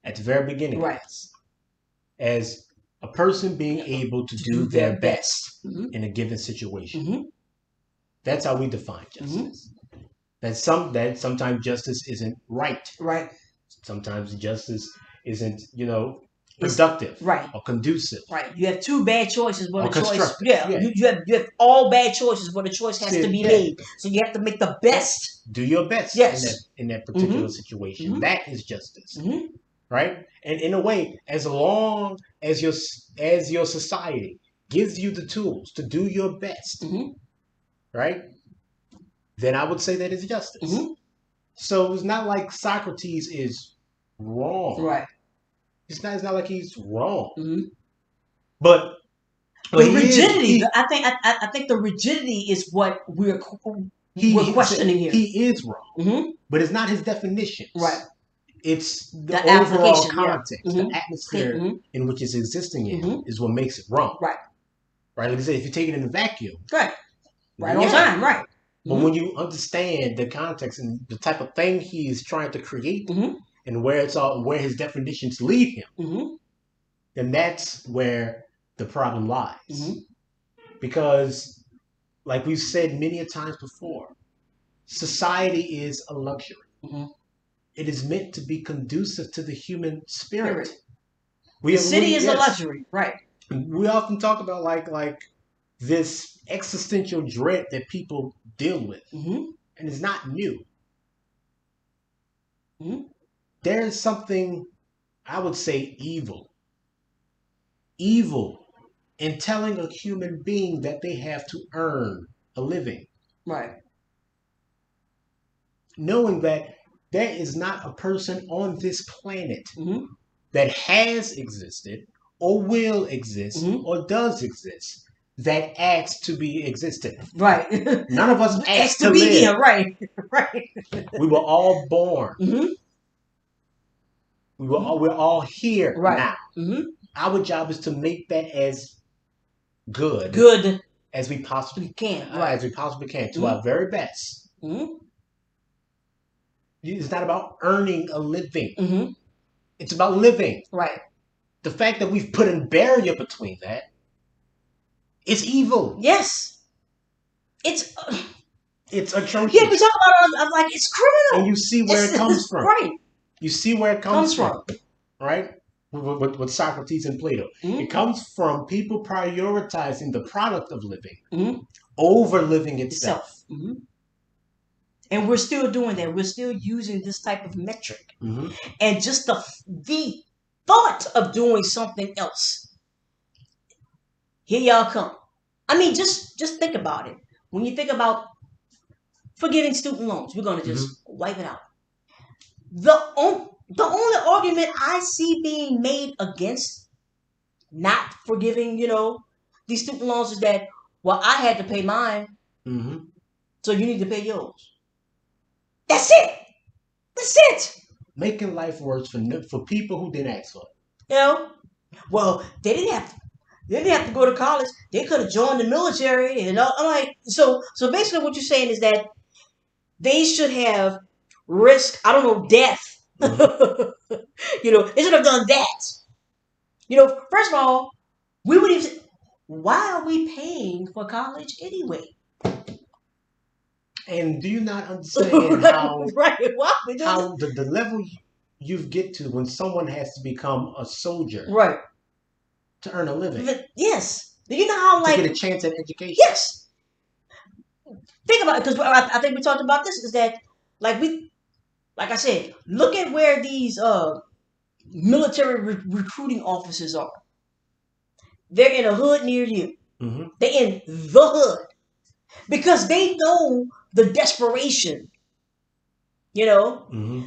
at the very beginning, as a person being able to do their best in a given situation. Mm-hmm. That's how we define justice. Mm-hmm. That sometimes justice isn't right. Right. Sometimes justice isn't, productive. Right. Or conducive. Right. You have two bad choices, but a choice. Yeah. You have all bad choices, but a choice has to be made. So you have to make the best. Do your best in that particular situation. Mm-hmm. That is justice. Mm-hmm. Right? And in a way, as long as your society gives you the tools to do your best, right? Then I would say that is justice. Mm-hmm. So it's not like Socrates is wrong. Right. It's not like he's wrong. Mm-hmm. But the rigidity, I think the rigidity is what we're questioning here. He is wrong. But it's not his definitions. Right. It's the overall context, the atmosphere in which it's existing in is what makes it wrong. Right. Right? Like I said, if you take it in a vacuum, Right on time, right. But when you understand the context and the type of thing he is trying to create and where his definitions lead him, then that's where the problem lies. Because, like we've said many a times before, society is a luxury. It is meant to be conducive to the human spirit. The city is a luxury, right? We often talk about like this existential dread that people deal with, and it's not new. There's something, I would say, evil in telling a human being that they have to earn a living. Right. Knowing that there is not a person on this planet that has existed or will exist or does exist that asks to be existent. Right. None of us asked to live. Here, right. Right. We were all born. We're all here now. Our job is to make that as good as we possibly can. As we possibly can, to our very best. It's not about earning a living. It's about living. Right. The fact that we've put a barrier between that is evil. Yes. It's atrocious. Yeah, we talk about it. I'm like, it's criminal. And you see where it comes from. Right. You see where it comes from. Right? With Socrates and Plato. It comes from people prioritizing the product of living over living itself. And we're still doing that. We're still using this type of metric. And just the thought of doing something else. Here y'all come. I mean, just think about it. When you think about forgiving student loans, we're going to just wipe it out. The only argument I see being made against not forgiving, these student loans is that, well, I had to pay mine, so you need to pay yours. That's it. That's it. Making life worse for people who didn't ask for it. Well, they didn't have to go to college. They could have joined the military, and I'm like, so basically, what you're saying is that they should have risked, I don't know, death. They should have done that. First of all, we would even. Why are we paying for college anyway? And do you not understand how the level you get to when someone has to become a soldier, right, to earn a living? Yes. Do you know how to get a chance at education? Yes. Think about it, because I think we talked about this. Is that like I said, look at where these military recruiting officers are. They're in a hood near you. They're in the hood because they know the desperation.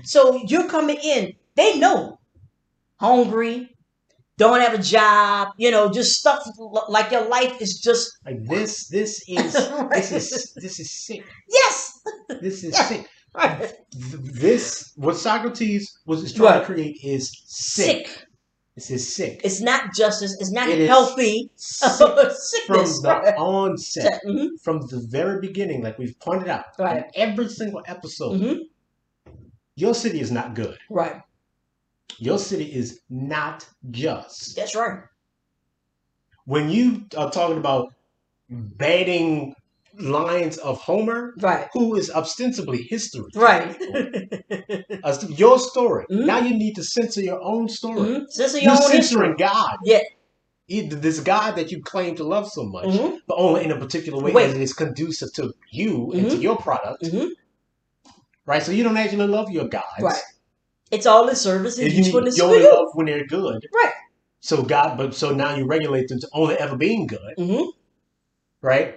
So you're coming in. They know, hungry, don't have a job. Just stuff like your life is just like this. This is right. This is sick. Yes, this is sick. Right. This what Socrates was trying to create is sick. This is sick. It's not justice. It's not healthy. Sickness. From the onset, from the very beginning, like we've pointed out, in every single episode, your city is not good. Right. Your city is not just. That's right. When you are talking about banning lines of Homer, who is ostensibly history, your story. Now you need to censor your own story. Censor your own censoring history. God. Yeah. This God that you claim to love so much, but only in a particular way that is conducive to you and to your product. Right? So you don't actually love your gods. Right. It's all in service and usefulness for you. You only love when they're good. Right. So now you regulate them to only ever being good. Right?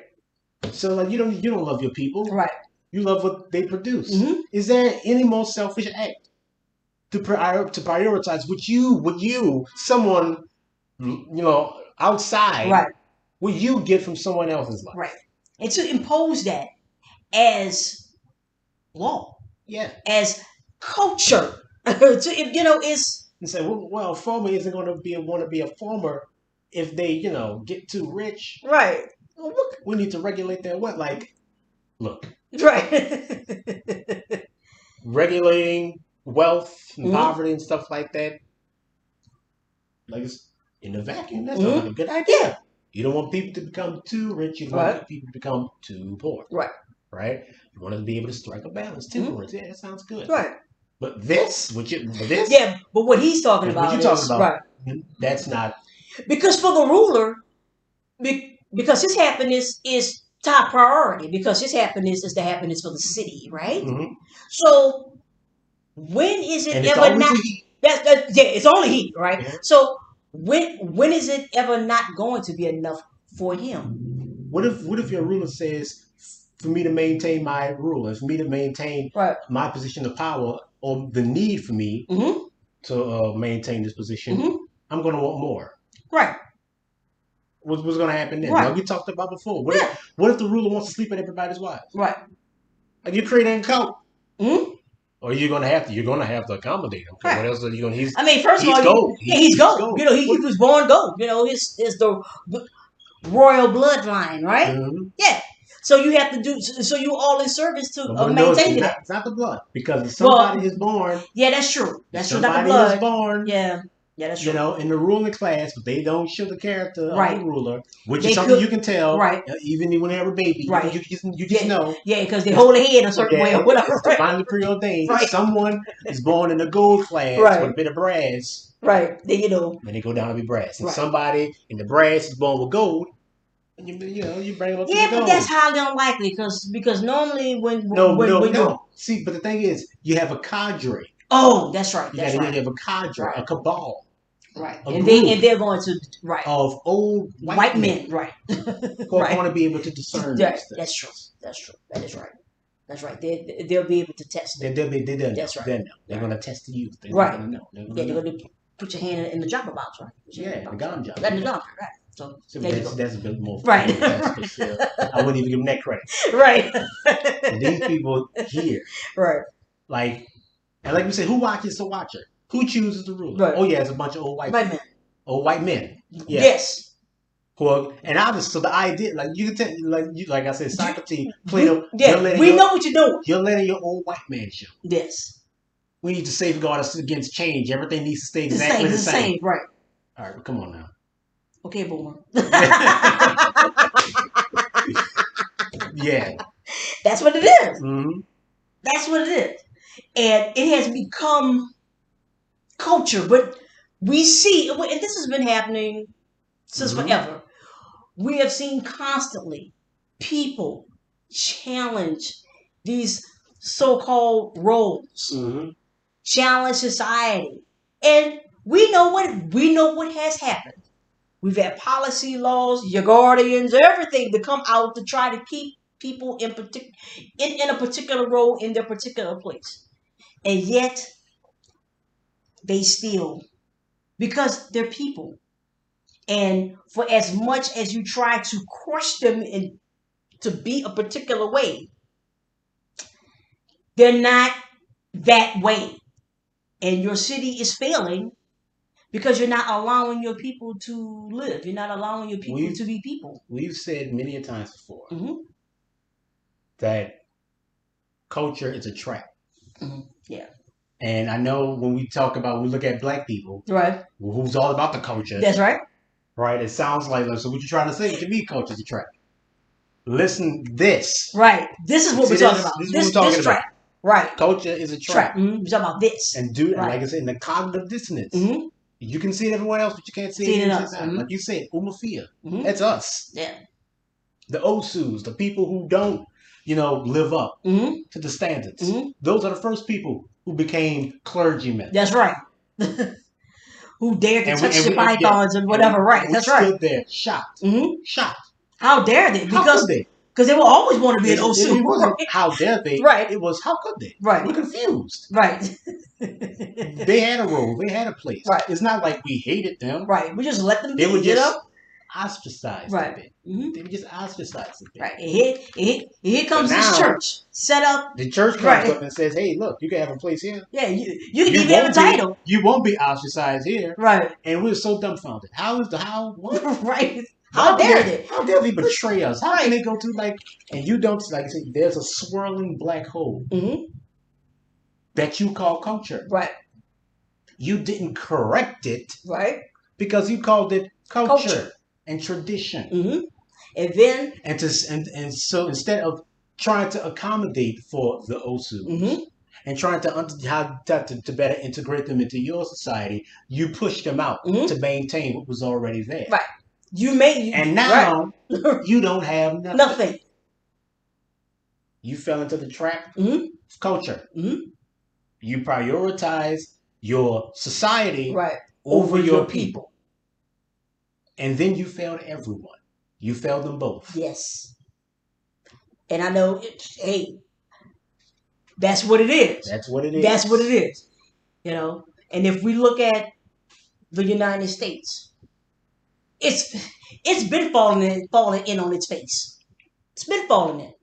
So like you don't love your people. Right. You love what they produce. Is there any more selfish act to prioritize what you someone outside what you get from someone else's life? Right. And to impose that as law. Yeah. As culture. Is and say, well, a farmer isn't going to want to be a farmer if they, get too rich. Right. We need to regulate their what? Like, look, Right. regulating wealth and Hmm. poverty and stuff like that. Like, it's in a vacuum, that sounds like Hmm. a good Yeah. idea. You don't want people to become too rich. You don't Right. want people to become too poor. Right. Right? You want to be able to strike a balance, Hmm. temperance. Yeah, that sounds good. Right. But this, Yeah, but what he's talking is what you're about talking is about. right That's not. because for the ruler, because his happiness is top priority. Because his happiness is the happiness for the city, right? Mm-hmm. So when is it And it's ever always not? the heat. Yeah, it's only he, right? Mhm. So when is it ever not going to be enough for him? What if your ruler says, for me to maintain my rule, and for me to maintain Right. my position of power, or the need for me Mm-hmm. to maintain this position, Mm-hmm. I'm going to want more. Right. What's going to happen then? Right. Like we talked about before. What Yeah. if what if the ruler wants to sleep at everybody's wives? Right. Like you create a code. Mm-hmm. Or you're gonna have to accommodate him. Because Right. what else are you gonna? I mean, first of He's all, gold. yeah, he's He's gold. gold. He was born gold. His the royal bloodline, right? Mm-hmm. Yeah. So you have to do. So you all in service to But no, maintain that. it's not the blood. Because if somebody Well, is born, yeah, that's true. if That's true. Not the somebody is blood. born, Yeah. Yeah, that's true. in the ruling class, but they don't show the character of the Right. ruler, which They is something could. you can tell, Right. even when they're a baby. Right. You just Yeah. know. Yeah, because they hold their head a certain way Yeah, or whatever. it's Right. divinely preordained. If Right. someone is born in the gold class with a Right. bit of brass, Right. Then then they go down to be brass. And Right. somebody in the brass is born with gold, and you bring them up to the Yeah, but that's gold. highly unlikely because normally when you No. See, but the thing is, you have a cadre. that's right, that's right, You have a cadre, right, a cabal, right, a and group they're going to right of old white white men, men right, who are going right. to be able to discern That, these that's true. things. That's true. That is right. That's right. They'll be able to test it. They're That's right. They're going to test the youth. They're Right. going to know. They're Yeah, going to they're know. going to put your hand in the dropper box, right? Yeah, the ganja. That the ganja, right? So See, there you go. that's a bit more. Right. I wouldn't even give them that credit. Right. And these people here, Right. like, and like we said, who watches the watcher? Who chooses the ruler? Right. Oh yeah, it's a bunch of old white White men. old white men. Yeah. Yes. Well, and obviously, so the idea, like you can tell, like I said, Socrates, Plato, We know what you're doing. You're letting your old white man show. Yes. We need to safeguard us against change. Everything needs to stay exactly the same. Right. All right, but come on now. Okay, boomer. Yeah. That's what it is. Mm-hmm. That's what it is. And it has become culture. But we see, and this has been happening since forever. We have seen constantly people challenge these so-called roles, challenge society, and we know what has happened. We've had policy laws, your guardians, everything to come out to try to keep people in a particular role in their particular place, and yet they still because they're people. And for as much as you try to crush them in to be a particular way, they're not that way. And your city is failing because you're not allowing your people to live. You're not allowing your people to be people. We've said many a times before Mm-hmm. that culture is a trap. Mm-hmm. Yeah. And I know when we look at black people, right, who's all about the culture. That's right. Right? It sounds like, so what you're trying to say to me, culture is a trap. Listen, this. Right. This is what we're talking about. This is what we're talking about. Trap. Right. Culture is a trap. Mm-hmm. We're talking about this. And like I said, in the cognitive dissonance. Mm-hmm. You can see it everywhere else, but you can't see it in us. Mm-hmm. Like you said, umafia. Mm-hmm. That's us. Yeah. The Osus, the people who don't, live up to the standards. Mm-hmm. Those are the first people who became clergymen. That's right. Who dared to touch the pythons and whatever, right? That's right. Stood there, shocked. Shocked. How dare they? Because they will always want to be an Osu. It wasn't how dare they. Right. It was how could they. Right. We're confused. Right. They had a role. They had a place. Right. It's not like we hated them. Right. We just let them be. They were just ostracized. Right. A bit. They were just ostracized. A bit. Right. And here comes this church set up. The church comes up and says, "Hey, look, you can have a place here. Yeah, you can even have a title. You won't be ostracized here." Right. And we're so dumbfounded. What? Right. How dare they? How dare they betray us? How Right. can they go to like, and you don't, like I said, there's a swirling black hole that you call culture. Right. You didn't correct it Right. because you called it culture and tradition. And then, And so instead of trying to accommodate for the Osus and trying to better integrate them into your society, you pushed them out to maintain what was already there. right. And now you don't have nothing. Nothing. You fell into the trap of culture. You prioritize your society right. over your people. And then you failed everyone. You failed them both. Yes. And I know, hey, that's what it is. That's what it is. That's what it is. You know, and if we look at the United States, it's been falling in on its face. It's been falling in.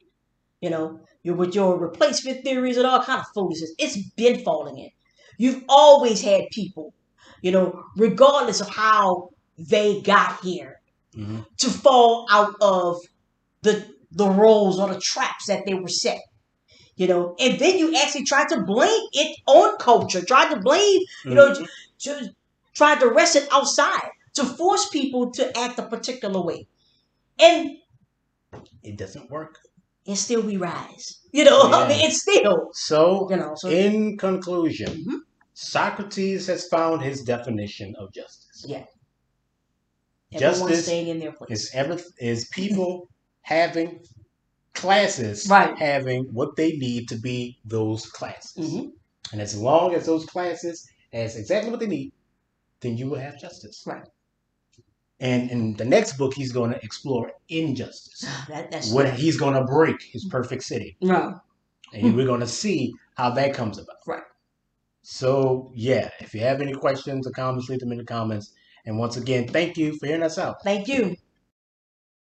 You know, with your replacement theories and all kind of foolishness. It's been falling in. You've always had people, regardless of how they got here, to fall out of the roles or the traps that they were set. And then you actually try to blame it on culture, try to blame, try to rest it outside to force people to act a particular way. And it doesn't work. And still we rise. I mean, it's still. So, in conclusion, Socrates has found his definition of justice. Yeah. Justice staying in their place. is people having classes having what they need to be those classes. And as long as those classes has exactly what they need, then you will have justice. Right. And in the next book, he's going to explore injustice. That's when he's going to break his perfect city. Right. And we're going to see how that comes about. Right. So, yeah, if you have any questions or comments, leave them in the comments. And once again, thank you for hearing us out. Thank you.